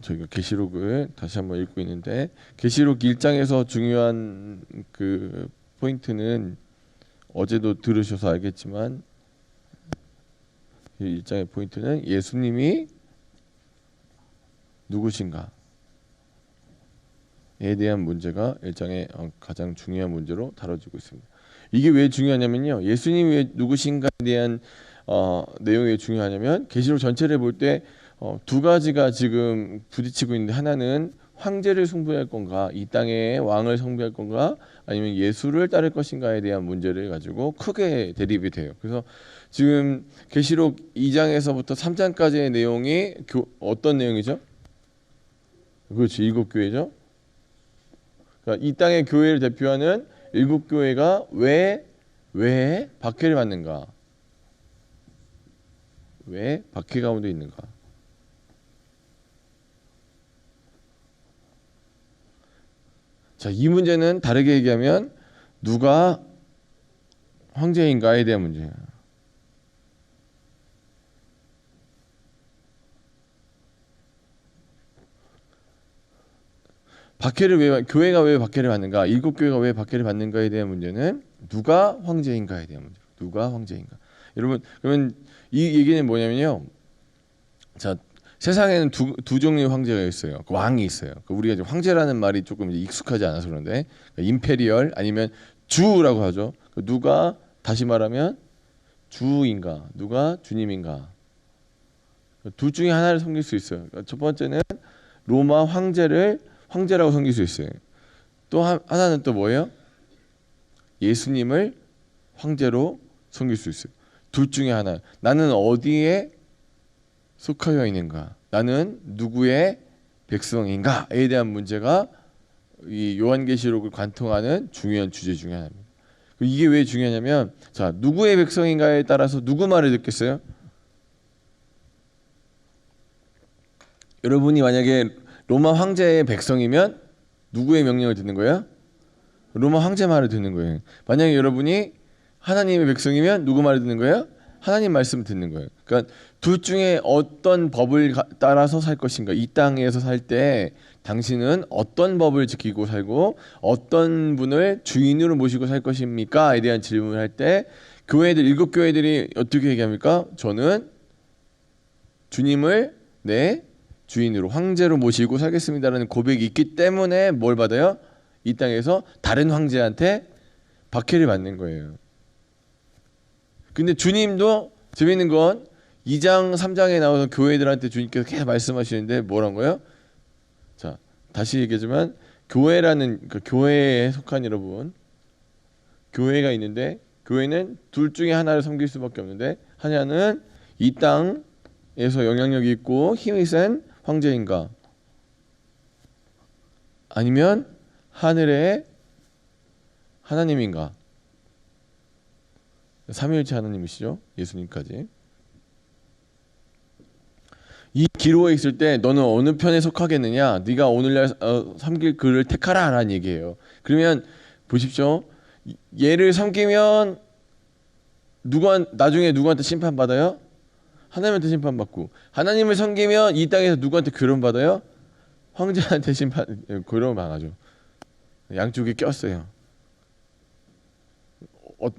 저희가 계시록을 다시 한번 읽고 있는데 계시록 1장에서 중요한 그 포인트는 어제도 들으셔서 알겠지만 1장의 포인트는 예수님이 누구신가에 대한 문제가 1장의 가장 중요한 문제로 다뤄지고 있습니다. 이게 왜 중요하냐면요. 예수님이 왜 누구신가에 대한 내용이 중요하냐면 계시록 전체를 볼 때 두 가지가 지금 부딪히고 있는데 하나는 황제를 숭배할 건가, 이 땅의 왕을 숭배할 건가, 아니면 예수를 따를 것인가에 대한 문제를 가지고 크게 대립이 돼요. 그래서 지금 계시록 2장에서부터 3장까지의 내용이 어떤 내용이죠? 그렇지, 일곱 교회죠. 그러니까 이 땅의 교회를 대표하는 일곱 교회가 왜 박해를 받는가? 왜 박해 가운데 있는가? 자, 이 문제는 다르게 얘기하면 누가 황제인가에 대한 문제예요. 교회가 왜 박해를 받는가? 일곱 교회가 왜 박해를 받는가에 대한 문제는 누가 황제인가에 대한 문제. 누가 황제인가? 여러분, 그러면 이 얘기는 뭐냐면요. 자, 세상에는 두 종류의 황제가 있어요. 그 왕이 있어요. 우리가 이제 황제라는 말이 조금 익숙하지 않아서 그런데 임페리얼 아니면 주라고 하죠. 누가 다시 말하면 주인가? 누가 주님인가? 둘 중에 하나를 섬길 수 있어요. 첫 번째는 로마 황제라고 섬길 수 있어요. 또 하나는 또 뭐예요? 예수님을 황제로 섬길 수 있어요. 둘 중에 하나. 나는 어디에 속하여 있는가? 나는 누구의 백성인가에 대한 문제가 이 요한계시록을 관통하는 중요한 주제 중에 하나입니다. 이게 왜 중요하냐면, 자, 누구의 백성인가에 따라서 누구 말을 듣겠어요? 여러분이 만약에 로마 황제의 백성이면 누구의 명령을 듣는 거예요? 로마 황제 말을 듣는 거예요. 만약에 여러분이 하나님의 백성이면 누구 말을 듣는 거예요? 하나님 말씀을 듣는 거예요. 그러니까 둘 중에 어떤 법을 따라서 살 것인가? 이 땅에서 살 때 당신은 어떤 법을 지키고 살고 어떤 분을 주인으로 모시고 살 것입니까?에 대한 질문을 할 때 일곱 교회들이 어떻게 얘기합니까? 저는 주님을 내 주인으로 황제로 모시고 살겠습니다라는 고백이 있기 때문에 뭘 받아요? 이 땅에서 다른 황제한테 박해를 받는 거예요. 근데 주님도 재밌는 건 2장 3장에 나오는 교회들한테 주님께서 계속 말씀하시는데 뭐란 거예요? 자, 다시 얘기하지만 교회라는 교회에 속한 여러분, 교회가 있는데 교회는 둘 중에 하나를 섬길 수밖에 없는데 하나는 이 땅에서 영향력이 있고 힘이 센 황제인가? 아니면 하늘의 하나님인가? 삼위일체 하나님이시죠. 예수님까지. 이 기로에 있을 때 너는 어느 편에 속하겠느냐? 네가 오늘날 섬길 그를 택하라 라는 얘기예요. 그러면 보십시오. 얘를 섬기면 나중에 누구한테 심판받아요? 하나님한테 심판받고, 하나님을 섬기면 이 땅에서 누구한테 괴로움받아요? 황제한테 괴로움 당하죠. 양쪽에 꼈어요.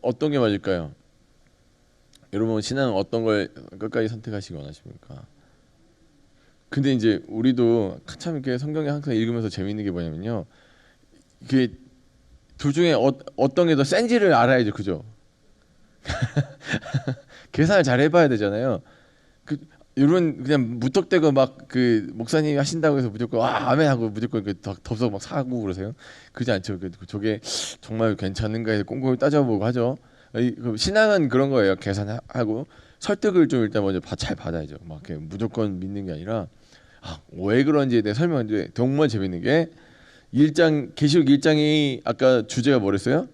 어떤 게 맞을까요? 여러분 신앙은 어떤 걸 끝까지 선택하시기 원하십니까? 근데 이제 우리도 참 이렇게 성경에 항상 읽으면서 재미있는 게 뭐냐면요. 이게 둘 중에 어떤 게 더 센지를 알아야죠, 그죠? 계산을 잘 해봐야 되잖아요. 여러분 그냥 무턱대고 막 그 목사님이 하신다고 해서 무조건 아멘 하고 무조건 덥석 막 사고 그러세요? 그러지 않죠. 저게 정말 괜찮은가 해서 꼼꼼히 따져보고 하죠. 신앙은 그런 거예요. 계산하고 설득을 좀 일단 먼저 잘 받아야죠. 막 이렇게 무조건 믿는 게 아니라 왜 그런지에 대해 설명하는데 정말 재밌는 게 계시록 1장이 아까 주제가 뭐랬어요?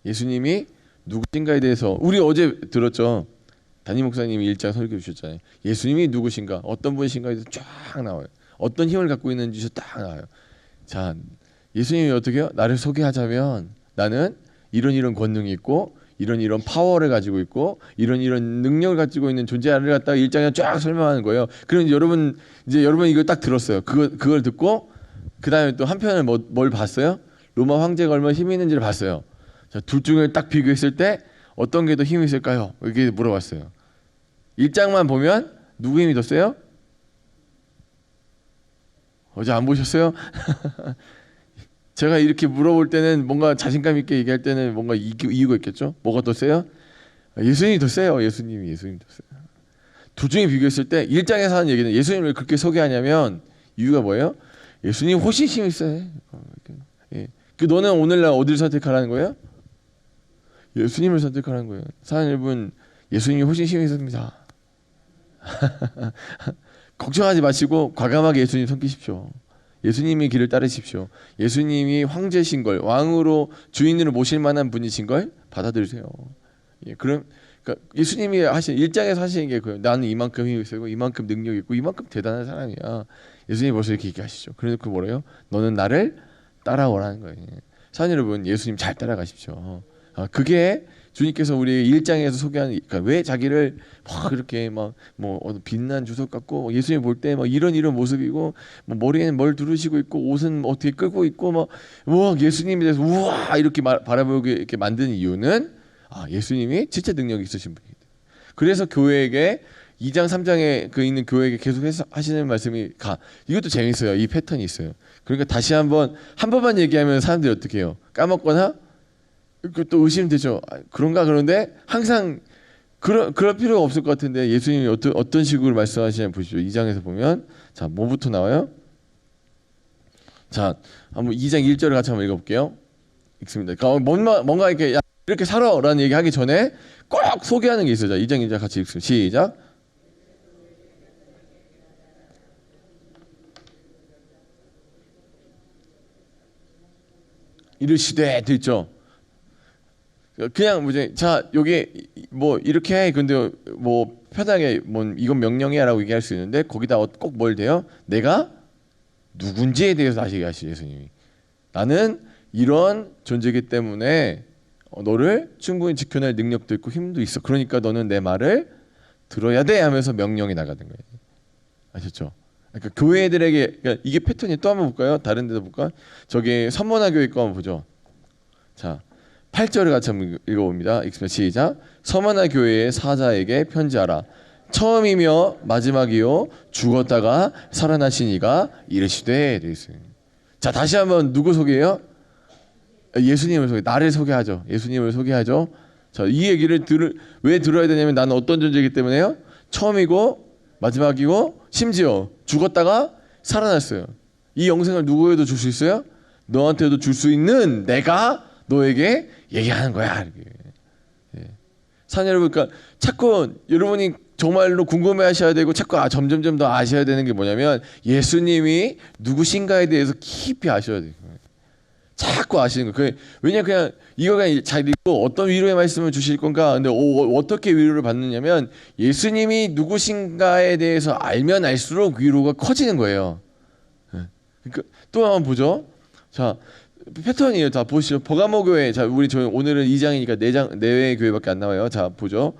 예수님이 누구신가에 대해서 우리 어제 들었죠. 담임 목사님이 1장 설교 주셨잖아요. 예수님이 누구신가, 어떤 분이신가에 대해서 쫙 나와요. 어떤 힘을 갖고 있는지 딱 나와요. 자, 예수님이 어떻게 해요? 나를 소개하자면 나는 이런 권능이 있고 이런 파워를 가지고 있고 이런 능력을 가지고 있는 존재를 갖다가 1장에 쫙 설명하는 거예요. 그럼 여러분 이거 딱 들었어요. 그걸 듣고 그 다음에 또 한편을 뭘 봤어요? 로마 황제가 얼마나 힘이 있는지를 봤어요. 자, 둘 중에 딱 비교했을 때 어떤 게 더 힘이 있을까요? 이렇게 물어봤어요. 1장만 보면 누구 힘이 더 세요? 어제 안 보셨어요? 제가 이렇게 물어볼 때는 뭔가 자신감 있게 얘기할 때는 뭔가 이유가 있겠죠? 뭐가 더 세요? 예수님이 더 세요. 예수님이 더 세요. 둘 중에 비교했을 때 1장에서 하는 얘기는 예수님을 그렇게 소개하냐면 이유가 뭐예요? 예수님 훨씬 힘이 세. 예. 너는 오늘날 어디를 선택하라는 거예요? 예수님을 선택하라는 거예요. 사랑하는 여러분, 예수님이 훨씬 힘이 셉니다. 걱정하지 마시고 과감하게 예수님 섬기십시오. 예수님의 길을 따르십시오. 예수님이 황제신 걸, 왕으로 주인으로 모실 만한 분이신 걸 받아들이세요. 예, 그러니까 예수님이 하신 1장에서 하시는 게 그거예요. 나는 이만큼 힘이 세고 이만큼 능력이 있고 이만큼 대단한 사람이야. 예수님이 벌써 이렇게 얘기하시죠. 그래서 그 뭐래요? 너는 나를 따라오라는 거예요. 사랑하는 여러분, 예수님 잘 따라가십시오. 그게 주님께서 우리 1장에서 소개하는, 그러니까 왜 자기를 막 이렇게 막 뭐 빛난 주석 같고 예수님 볼 때 막 이런 모습이고 뭐 머리에는 뭘 두르시고 있고 옷은 어떻게 끌고 있고 막 우와 예수님에 대해서 우와 이렇게 바라보게 이렇게 만드는 이유는 예수님이 진짜 능력이 있으신 분이다. 그래서 교회에게 2장 3장에 있는 교회에게 계속 하시는 말씀이 이것도 재밌어요. 이 패턴이 있어요. 그러니까 다시 한 번만 얘기하면 사람들이 어떻게 해요? 까먹거나 또 의심되죠. 그런가? 그런데 항상 그럴 필요가 없을 것 같은데 예수님이 어떤 식으로 말씀하시냐면 보시죠. 2장에서 보면 자 뭐부터 나와요? 자 한번 2장 1절을 같이 한번 읽어볼게요. 읽습니다. 그러니까 뭔가 이렇게 살아라는 얘기하기 전에 꼭 소개하는 게 있어요. 자 2장 1절 같이 읽습니다. 시작. 이르시되 됐죠. 그냥 뭐지? 자 여기 뭐 이렇게 해. 근데 뭐 편하게 이건 명령이야라고 얘기할 수 있는데 거기다 꼭 뭘 돼요? 내가 누군지에 대해서 다시 얘기하시죠. 예수님이 나는 이런 존재이기 때문에 너를 충분히 지켜낼 능력도 있고 힘도 있어. 그러니까 너는 내 말을 들어야 돼 하면서 명령이 나가는 거예요. 아셨죠? 그러니까 교회들에게 그러니까 이게 패턴이 또 한번 볼까요? 다른 데도 볼까? 저기 선문화 교회 거 한번 보죠. 자 8절을 같이 한번 읽어봅니다. 시작. 서머나 교회의 사자에게 편지하라. 처음이며 마지막이요 죽었다가 살아나신 이가 이르시되 되어 있어요. 자 다시 한번 누구 소개해요? 예수님을 소개. 나를 소개하죠. 예수님을 소개하죠. 자 이 얘기를 왜 들어야 되냐면 나는 어떤 존재이기 때문에요. 처음이고 마지막이고 심지어 죽었다가 살아났어요. 이 영생을 누구에도 줄 수 있어요? 너한테도 줄 수 있는 내가 너에게 얘기하는 거야. 예. 사랑 여러분, 그러니까 자꾸 여러분이 정말로 궁금해하셔야 되고 자꾸 점점점 더 아셔야 되는 게 뭐냐면 예수님이 누구신가에 대해서 깊이 아셔야 돼요. 자꾸 아시는 거예요. 왜냐 그냥 이거 그냥 잘 읽고 어떤 위로의 말씀을 주실 건가. 근데 어떻게 위로를 받느냐면 예수님이 누구신가에 대해서 알면 알수록 위로가 커지는 거예요. 그러니까 또 한번 보죠. 자. 패턴이에요. 자 보시죠. 버가모 교회. 자 저희 오늘은 2장이니까 4회 교회밖에 안 나와요. 자 보죠.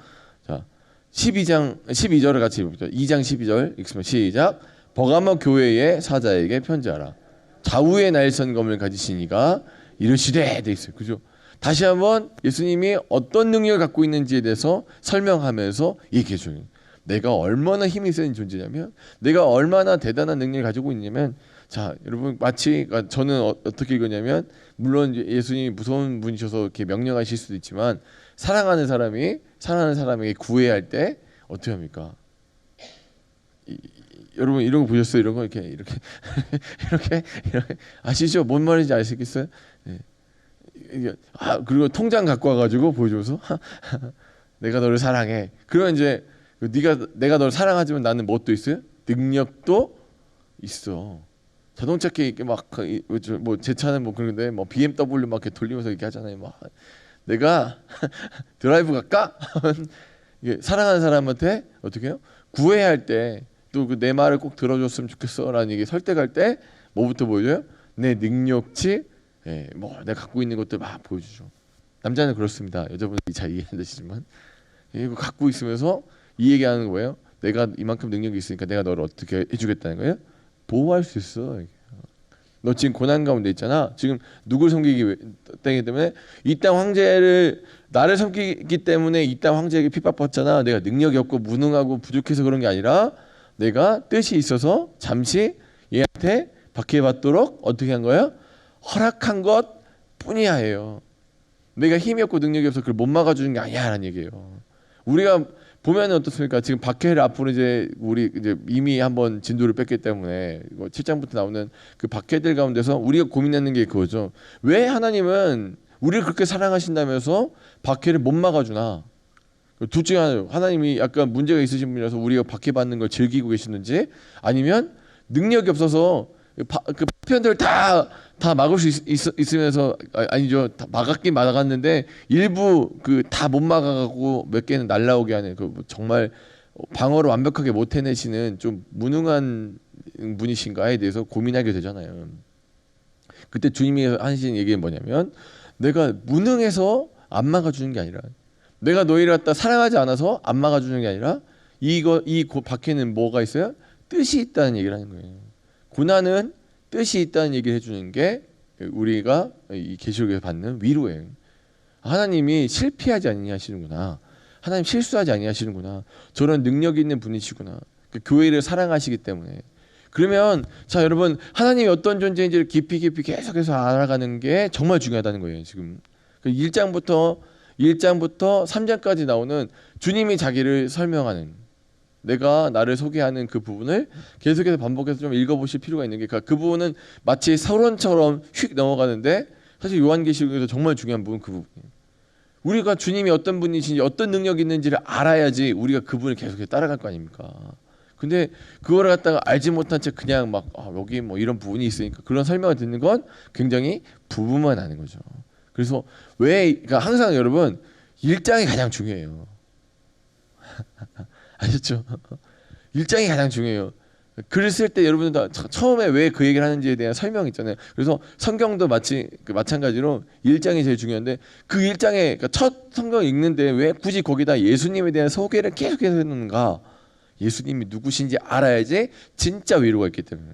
자 12절을 같이 읽어보죠. 2장 12절 읽으면 시작. 버가모 교회의 사자에게 편지하라. 좌우의 날선검을 가지신 이가 이르시되 돼 있어요. 그죠? 다시 한번 예수님이 어떤 능력을 갖고 있는지에 대해서 설명하면서 얘기해 줘요. 내가 얼마나 힘이 센 존재냐면 내가 얼마나 대단한 능력을 가지고 있냐면 자 여러분 마치 저는 어떻게 읽었냐면 물론 예수님이 무서운 분이셔서 이렇게 명령하실 수도 있지만 사랑하는 사람에게 구애할 때 어떻게 합니까? 여러분 이런 거 보셨어요? 이런 거 이렇게 이렇게 아시죠? 뭔 말인지 아시겠어요? 네. 그리고 통장 갖고 와가지고 보여줘서 내가 너를 사랑해. 그러면 이제 내가 너를 사랑하지만 나는 뭣도 있어요? 능력도 있어. 자동차계 이렇게 뭐 제 차는 뭐 그런데 뭐 BMW 막 이렇게 돌리면서 이렇게 하잖아요. 막 내가 드라이브 갈까? 이게 사랑하는 사람한테 어떻게 해요? 구애할 때 또 내 말을 꼭 들어줬으면 좋겠어라는 얘기 설득할 때 뭐부터 보여줘요? 내 능력치, 뭐 내가 갖고 있는 것들 막 보여주죠. 남자는 그렇습니다. 여자분들이 잘 이해 안 되시지만 이거 갖고 있으면서 이 얘기하는 거예요. 내가 이만큼 능력이 있으니까 내가 너를 어떻게 해주겠다는 거예요? 보호할 수 있어. 너 지금 고난 가운데 있잖아. 지금 누굴 섬기기 때문에 이 땅 황제를 나를 섬기기 때문에 이 땅 황제에게 핍박받잖아. 내가 능력이 없고 무능하고 부족해서 그런 게 아니라 내가 뜻이 있어서 잠시 얘한테 박해받도록 어떻게 한 거야? 허락한 것 뿐이야 해요. 내가 힘이 없고 능력이 없어서 그걸 못 막아주는 게 아니야 라는 얘기예요. 우리가 보면 어떻습니까? 지금 박해를 앞으로 이제 우리 이제 이미 한번 진도를 뺐기 때문에 이거 7장부터 나오는 그 박해들 가운데서 우리가 고민하는 게 그거죠. 왜 하나님은 우리를 그렇게 사랑하신다면서 박해를 못 막아주나? 둘 중에 하나님이 약간 문제가 있으신 분이라서 우리가 박해받는 걸 즐기고 계시는지, 아니면 능력이 없어서 그 표현들 다 막을 수 있으면서 아니죠. 다 막았긴 막았는데 일부 그 다 못 막아가고 몇 개는 날라오게 하는 그 정말 방어를 완벽하게 못 해내시는 좀 무능한 분이신가에 대해서 고민하게 되잖아요. 그때 주님이 하신 얘기는 뭐냐면, 내가 무능해서 안 막아주는 게 아니라, 내가 너희를 갖다 사랑하지 않아서 안 막아주는 게 아니라, 이 밖에는 뭐가 있어요? 뜻이 있다는 얘기를 하는 거예요. 고난은 뜻이 있다는 얘기를 해주는 게 우리가 이 계시록에서 받는 위로예요. 하나님이 실패하지 아니하시는구나. 하나님 실수하지 아니하시는구나. 저런 능력 있는 분이시구나. 그 교회를 사랑하시기 때문에. 그러면 자 여러분, 하나님이 어떤 존재인지를 깊이 계속해서 알아가는 게 정말 중요하다는 거예요. 지금 1장부터 3장까지 나오는 주님이 자기를 설명하는, 내가 나를 소개하는 그 부분을 계속해서 반복해서 좀 읽어보실 필요가 있는 게, 그 부분은 마치 서론처럼 휙 넘어가는데 사실 요한계시록에서 정말 중요한 부분 그 부분이에요. 우리가 주님이 어떤 분이신지 어떤 능력이 있는지를 알아야지 우리가 그분을 계속해서 따라갈 거 아닙니까? 근데 그거를 갖다가 알지 못한 채 그냥 막 여기 뭐 이런 부분이 있으니까 그런 설명을 듣는 건 굉장히 부부만 하는 거죠. 그래서 그러니까 항상 여러분 1장이 가장 중요해요. 아셨죠? 1장이 가장 중요해요. 글을 쓸 때 여러분들 다 처음에 왜 그 얘기를 하는지에 대한 설명 있잖아요. 그래서 성경도 마찬가지로 1장이 제일 중요한데, 그 1장에 그러니까 첫 성경 읽는데 왜 굳이 거기다 예수님에 대한 소개를 계속해서 했는가? 예수님이 누구신지 알아야지 진짜 위로가 있기 때문에.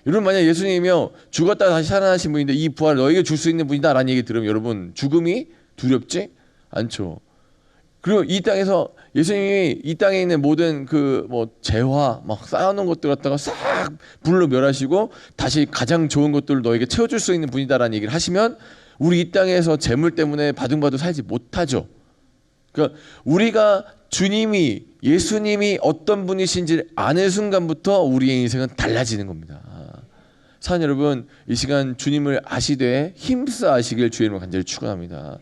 여러분 만약 예수님이요 죽었다 다시 살아나신 분인데 이 부활을 너에게 줄 수 있는 분이다 라는 얘기 들으면 여러분 죽음이 두렵지 않죠. 그리고 이 땅에서 예수님이 이 땅에 있는 모든 그 뭐 재화 막 쌓아놓은 것들 갖다가 싹 불로 멸하시고 다시 가장 좋은 것들을 너에게 채워줄 수 있는 분이다라는 얘기를 하시면 우리 이 땅에서 재물 때문에 바둥바둥 살지 못하죠. 그러니까 우리가 예수님이 어떤 분이신지를 아는 순간부터 우리의 인생은 달라지는 겁니다. 사랑하는 여러분, 이 시간 주님을 아시되 힘써 아시길 주의 이름으로 간절히 축원합니다.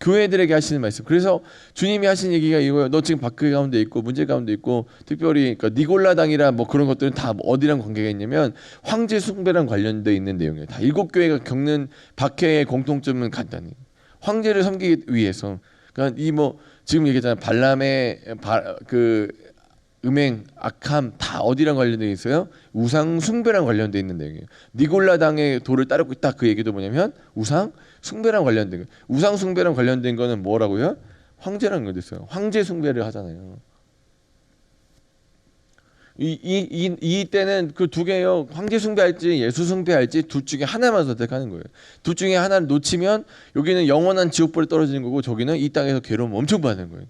교회들에게 하시는 말씀. 그래서 주님이 하신 얘기가 이거예요. 너 지금 박해 가운데 있고 문제 가운데 있고, 특별히 그러니까 니골라당이라 뭐 그런 것들은 다 어디랑 관계가 있냐면 황제 숭배랑 관련돼 있는 내용이에요. 다 7교회가 겪는 박해의 공통점은 간단히 황제를 섬기기 위해서. 그러니까 이 뭐 지금 얘기했잖아요. 발람의 그 음행, 악함 다 어디랑 관련돼 있어요? 우상 숭배랑 관련돼 있는 내용이에요. 니골라당의 도를 따르고 있다. 그 얘기도 뭐냐면 우상 숭배랑 관련된 거. 우상 숭배랑 관련된 거는 뭐라고요? 황제랑 관련됐어요. 황제 숭배를 하잖아요. 이 때는 그 두 개요. 황제 숭배할지 예수 숭배할지 둘 중에 하나만 선택하는 거예요. 둘 중에 하나를 놓치면 여기는 영원한 지옥불에 떨어지는 거고, 저기는 이 땅에서 괴로움 엄청 받는 거예요.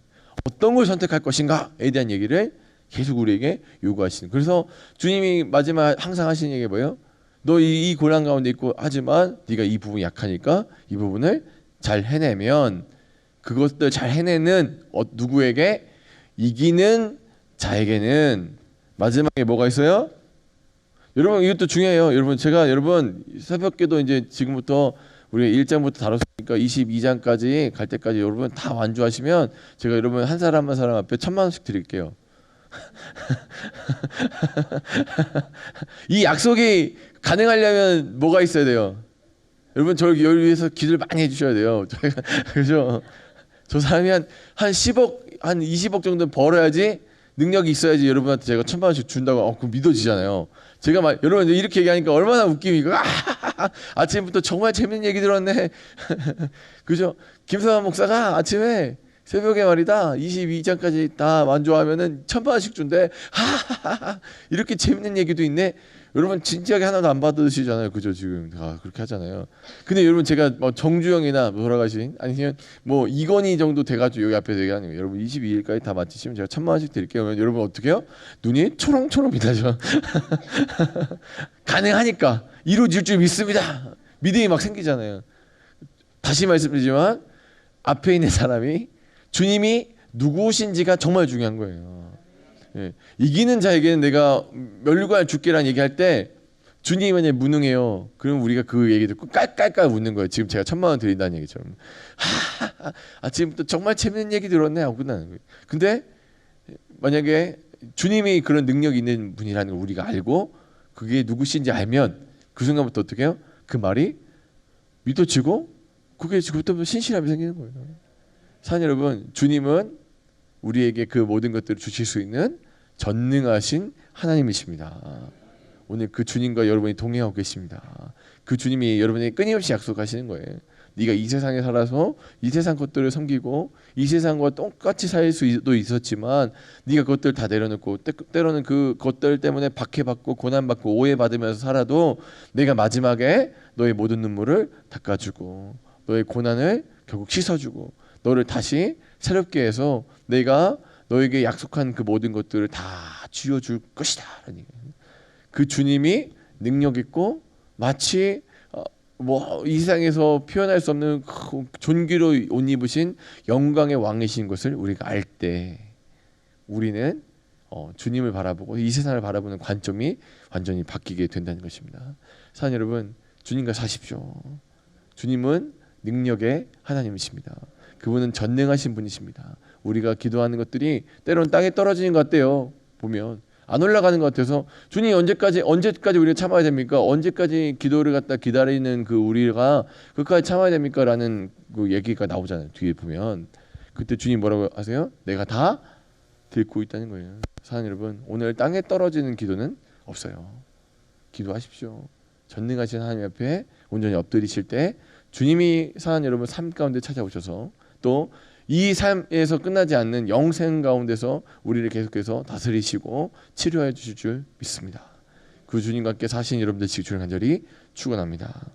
어떤 걸 선택할 것인가에 대한 얘기를 계속 우리에게 요구하시는. 그래서 주님이 마지막 항상 하시는 얘기가 뭐예요? 너 이 고난 가운데 있고 하지만 네가 이 부분이 약하니까 이 부분을 잘 해내면, 그것들 잘 해내는 누구에게? 이기는 자에게는 마지막에 뭐가 있어요? 여러분 이것도 중요해요. 여러분 제가 새벽기도 이제 지금부터 우리 1장부터 다뤘으니까 22장까지 갈 때까지 여러분 다 완주하시면 제가 여러분 한 사람 한 사람 앞에 1,000만 원씩 드릴게요. 이 약속이 가능하려면 뭐가 있어야 돼요? 여러분 저를 위해서 기도를 많이 해주셔야 돼요. 그죠? 저 사람이 한 10억 한 20억 정도 벌어야지, 능력이 있어야지 여러분한테 제가 1,000만 원씩 준다고 그럼 믿어지잖아요. 제가 여러분 이렇게 얘기하니까 얼마나 웃깁니까? 아침부터 정말 재밌는 얘기 들었네. 그죠? 김성환 목사가 아침에 새벽에 말이다 22장까지 다 완주하면은 1,000만 원씩 준대. 하하하. 이렇게 재밌는 얘기도 있네. 여러분 진지하게 하나도 안 받으시잖아요. 그죠? 지금 다 그렇게 하잖아요. 근데 여러분 제가 뭐 정주영이나 돌아가신 아니면 뭐 이건희 정도 돼가지고 여기 앞에서 얘기하는 거예요. 여러분 22일까지 다 마치시면 제가 1,000만 원씩 드릴게요. 그러면 여러분 어떻게 해요? 눈이 초롱초롱이다죠. 가능하니까 이루어질 줄 믿습니다. 믿음이 막 생기잖아요. 다시 말씀드리지만 앞에 있는 사람이 주님이 누구신지가 정말 중요한 거예요. 예. 이기는 자에게는 내가 멸류관 줄게라는 얘기할 때 주님이 만약에 무능해요. 그럼 우리가 그 얘기 듣고 깔깔깔 웃는 거예요. 지금 제가 1,000만 원 드린다는 얘기처럼. 아침부터 정말 재밌는 얘기 들었네 하고 끝나는 거예요. 근데 만약에 주님이 그런 능력이 있는 분이라는 걸 우리가 알고 그게 누구신지 알면 그 순간부터 어떻게 해요? 그 말이 믿어지고 그게 그부터 신실함이 생기는 거예요. 사랑하는 여러분, 주님은 우리에게 그 모든 것들을 주실 수 있는 전능하신 하나님이십니다. 오늘 그 주님과 여러분이 동행하고 계십니다. 그 주님이 여러분에게 끊임없이 약속하시는 거예요. 네가 이 세상에 살아서 이 세상 것들을 섬기고 이 세상과 똑같이 살 수도 있었지만 네가 그것들 다 내려놓고 때로는 그 것들 때문에 박해받고 고난받고 오해받으면서 살아도 내가 마지막에 너의 모든 눈물을 닦아주고 너의 고난을 결국 씻어주고 너를 다시 새롭게 해서 내가 너에게 약속한 그 모든 것들을 다 쥐어줄 것이다. 그 주님이 능력 있고 마치 뭐 이 세상에서 표현할 수 없는 존귀로 옷 입으신 영광의 왕이신 것을 우리가 알 때 우리는 주님을 바라보고 이 세상을 바라보는 관점이 완전히 바뀌게 된다는 것입니다. 사랑하는 여러분, 주님과 사십시오. 주님은 능력의 하나님이십니다. 그분은 전능하신 분이십니다. 우리가 기도하는 것들이 때로는 땅에 떨어지는 것 같아요. 보면 안 올라가는 것 같아서 주님 언제까지 우리가 참아야 됩니까? 언제까지 기도를 갖다 기다리는 그 우리가 그까지 참아야 됩니까? 라는 그 얘기가 나오잖아요. 뒤에 보면 그때 주님 뭐라고 하세요? 내가 다 듣고 있다는 거예요. 사랑하는 여러분, 오늘 땅에 떨어지는 기도는 없어요. 기도하십시오. 전능하신 하나님 앞에 온전히 엎드리실 때 주님이 사랑하는 여러분 삶 가운데 찾아오셔서 또 이 삶에서 끝나지 않는 영생 가운데서 우리를 계속해서 다스리시고 치료해 주실 줄 믿습니다. 그 주님과 함께 사신 여러분들 지금 간절히 축원합니다.